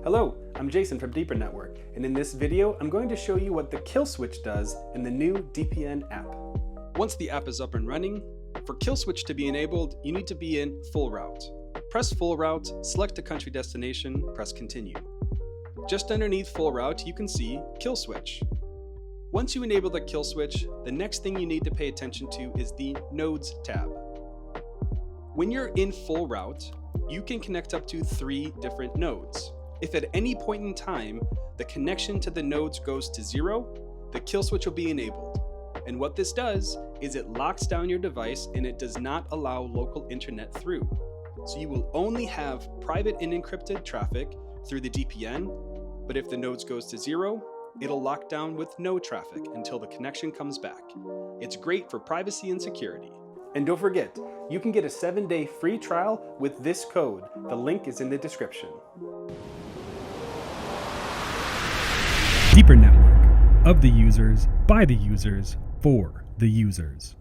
Hello, I'm Jason from Deepernauts, and in this video, I'm going to show you what the kill switch does in the new DPN app. Once the app is up and running, for kill switch to be enabled, you need to be in full route. Press full route, select a country destination, press continue. Just underneath full route, you can see kill switch. Once you enable the kill switch, the next thing you need to pay attention to is the nodes tab. When you're in full route, you can connect up to 3 different nodes. If at any point in time, the connection to the nodes goes to 0, the kill switch will be enabled. And what this does is it locks down your device and it does not allow local internet through. So you will only have private and encrypted traffic through the DPN, but if the nodes goes to 0, it'll lock down with no traffic until the connection comes back. It's great for privacy and security. And don't forget, you can get a 7-day free trial with this code. The link is in the description. Deeper network of the users, by the users, for the users.